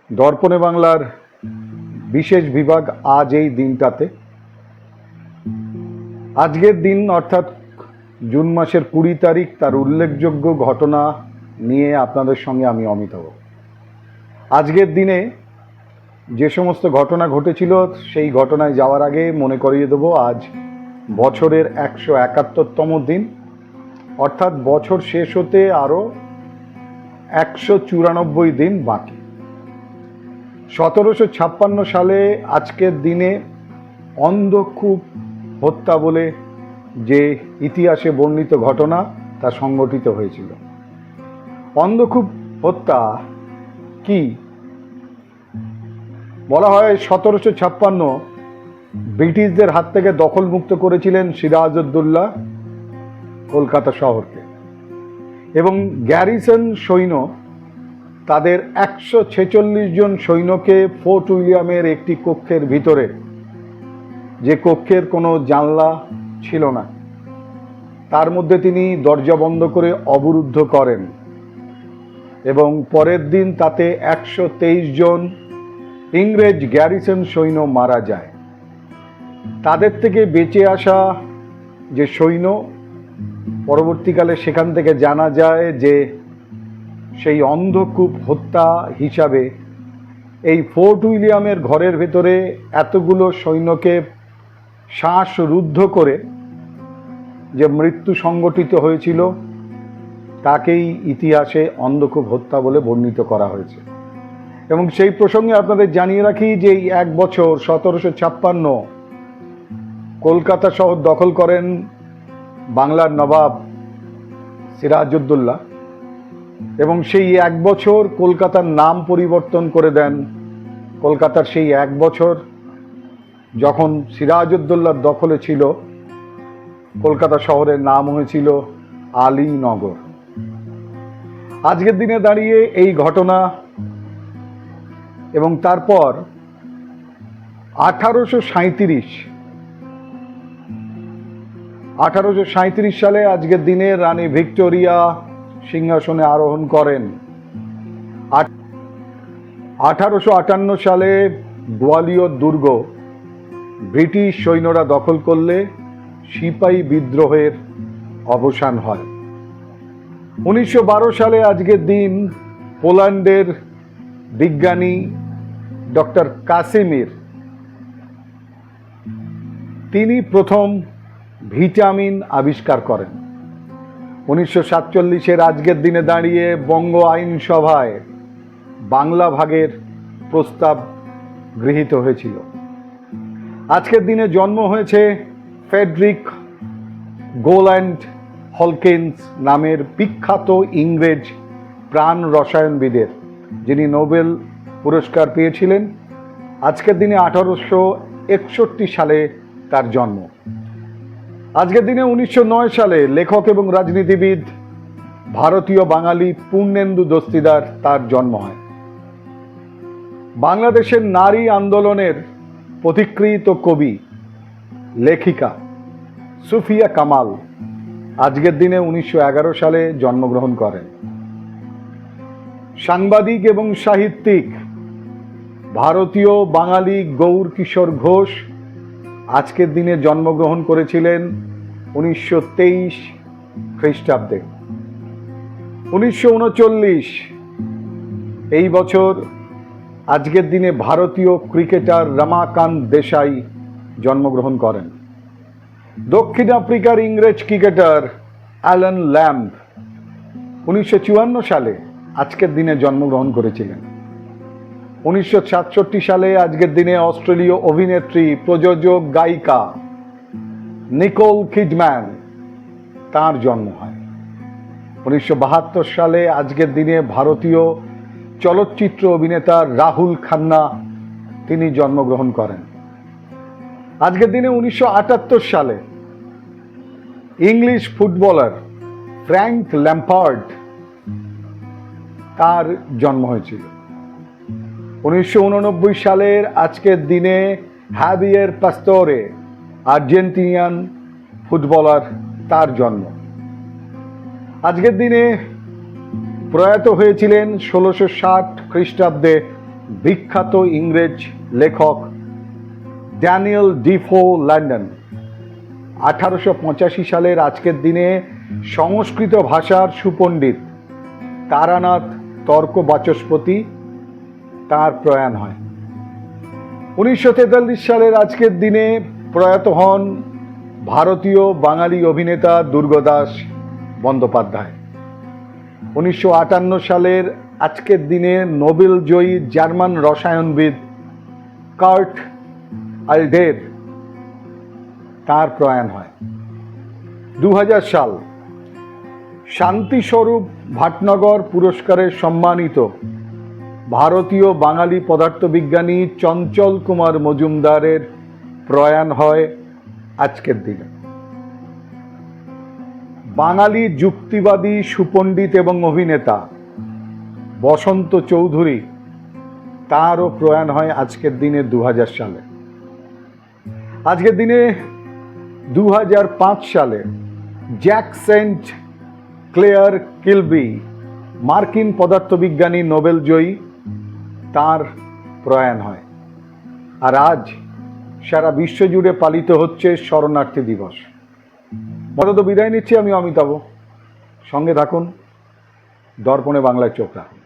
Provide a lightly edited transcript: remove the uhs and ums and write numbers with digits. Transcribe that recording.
দর্পণে বাংলার বিশেষ বিভাগ আজ এই দিনটাতে। আজকের দিন অর্থাৎ জুন মাসের 20 তারিখ, তার উল্লেখযোগ্য ঘটনা নিয়ে আপনাদের সঙ্গে আমি অমিতাভ। আজকের দিনে যে সমস্ত ঘটনা ঘটেছিল সেই ঘটনায় যাওয়ার আগে মনে করিয়ে দেব আজ বছরের 171তম দিন, অর্থাৎ বছর শেষ হতে আরও 194 দিন বাকি। 1756 সালে আজকের দিনে অন্ধকূপ হত্যা বলে যে ইতিহাসে বর্ণিত ঘটনা তা সংঘটিত হয়েছিল। অন্ধকূপ হত্যা কি? বলা হয় 1756 ব্রিটিশদের হাত থেকে দখলমুক্ত করেছিলেন সিরাজউদ্দৌলা কলকাতা শহরকে, এবং গ্যারিসন সৈন্য তাদের 146 জন সৈন্যকে ফোর্ট উইলিয়ামের একটি কক্ষের ভিতরে, যে কক্ষের কোনো জানলা ছিল না, তার মধ্যে তিনি দরজা বন্ধ করে অবরুদ্ধ করেন, এবং পরের দিন তাতে 123 জন ইংরেজ গ্যারিসন সৈন্য মারা যায়। তাদের থেকে বেঁচে আসা যে সৈন্য, পরবর্তীকালে সেখান থেকে জানা যায় যে সেই অন্ধকূপ হত্যা হিসাবে এই ফোর্ট উইলিয়ামের ঘরের ভেতরে এতগুলো সৈন্যকে শ্বাসরুদ্ধ করে যে মৃত্যু সংঘটিত হয়েছিল তাকেই ইতিহাসে অন্ধকূপ হত্যা বলে বর্ণিত করা হয়েছে। এবং সেই প্রসঙ্গে আপনাদের জানিয়ে রাখি যে এই এক বছর 1756 কলকাতা শহর দখল করেন বাংলার নবাব সিরাজউদ্দৌলা, এবং সেই এক বছর কলকাতার নাম পরিবর্তন করে দেন। কলকাতার সেই এক বছর যখন সিরাজউদ্দৌলার দখলে ছিল, কলকাতা শহরের নাম হয়েছিল আলীনগর। আজকের দিনে দাঁড়িয়ে এই ঘটনা, এবং তারপর 1837 সালে আজকের দিনে রানী ভিক্টোরিয়া সিংহাসনে আরোহণ করেন। 1858 সালে গোয়ালিয়র দুর্গ ব্রিটিশ সৈন্যরা দখল করলে সিপাহী বিদ্রোহের অবসান হয়। 1912 সালে আজকের দিন পোল্যান্ডের বিজ্ঞানী ডক্টর কাসিমির, তিনি প্রথম ভিটামিন আবিষ্কার করেন। 1947 আজকের দিনে দাঁড়িয়ে বঙ্গ আইনসভায় বাংলা ভাগের প্রস্তাব গৃহীত হয়েছিল। আজকের দিনে জন্ম হয়েছে ফ্রেডরিক গোল্যান্ড হলকিন্স নামের বিখ্যাত ইংরেজ প্রাণ রসায়নবিদের, যিনি নোবেল পুরস্কার পেয়েছিলেন। আজকের দিনে 1861 সালে তার জন্ম। আজকের দিনে 1909 সালে লেখক এবং রাজনীতিবিদ ভারতীয় বাঙালি পূর্ণেন্দু দস্তিদার, তার জন্ম হয়। বাংলাদেশের নারী আন্দোলনের পথিকৃত কবি লেখিকা সুফিয়া কামাল আজকের দিনে 1911 সালে জন্মগ্রহণ করেন। সাংবাদিক এবং সাহিত্যিক ভারতীয় বাঙালি গৌর কিশোর ঘোষ আজকের দিনে জন্মগ্রহণ করেছিলেন 1923 খ্রিস্টাব্দে। 1939 এই বছর আজকের দিনে ভারতীয় ক্রিকেটার রমাকান্ত দেশাই জন্মগ্রহণ করেন। দক্ষিণ আফ্রিকার ইংরেজ ক্রিকেটার অ্যালান ল্যাম্ব 1954 সালে আজকের দিনে জন্মগ্রহণ করেছিলেন। 1967 সালে আজকের দিনে অস্ট্রেলীয় অভিনেত্রী, প্রযোজক, গায়িকা নিকোল কিডম্যান, তার জন্ম হয়। 1972 সালে আজকের দিনে ভারতীয় চলচ্চিত্র অভিনেতা রাহুল খান্না, তিনি জন্মগ্রহণ করেন। আজকের দিনে 1978 সালে ইংলিশ ফুটবলার ফ্র্যাঙ্ক ল্যাম্পার্ড, তার জন্ম হয়েছিল। 1989 সালের আজকের দিনে হাভিয়ের পাস্তোরে, আর্জেন্টিনিয়ান ফুটবলার, তার জন্ম। আজকের দিনে প্রয়াত হয়েছিলেন 1660 খ্রিস্টাব্দে বিখ্যাত ইংরেজ লেখক ড্যানিয়েল ডিফো লন্ডন 1885 সালের আজকের দিনে সংস্কৃত ভাষার সুপণ্ডিত তারানাথ তর্ক বাচস্পতি তার প্রয়াণ হয়। 1943 সালের আজকের দিনে প্রয়াত হন ভারতীয় বাঙালি অভিনেতা দুর্গাদাস বন্দ্যোপাধ্যায়। 1958 সালের আজকের দিনে নোবেল জয়ী জার্মান রসায়নবিদ কার্ট আলডের তার প্রয়াণ হয়। 2000 সাল শান্তিস্বরূপ ভাটনগর পুরস্কারে সম্মানিত ভারতীয় বাঙালি পদার্থবিজ্ঞানী চঞ্চল কুমার মজুমদারের প্রয়াণ হয় আজকের দিনে। বাঙালি যুক্তিবাদী সুপণ্ডিত এবং অভিনেতা বসন্ত চৌধুরী তারও প্রয়াণ হয় আজকের দিনে 2000 সালে। আজকের দিনে 2005 সালে জ্যাক সেন্ট ক্লেয়ার কিলবি মার্কিন পদার্থবিজ্ঞানী নোবেল জয়ী তার প্রয়াণ হয়। আর আজ সারা বিশ্ব জুড়ে পালিত হচ্ছে শরণার্থী দিবস। মতো বিদায় নিচ্ছি আমি অমিতাভ। সঙ্গে থাকুন, দর্পণে বাংলায় চোখ রাখুন।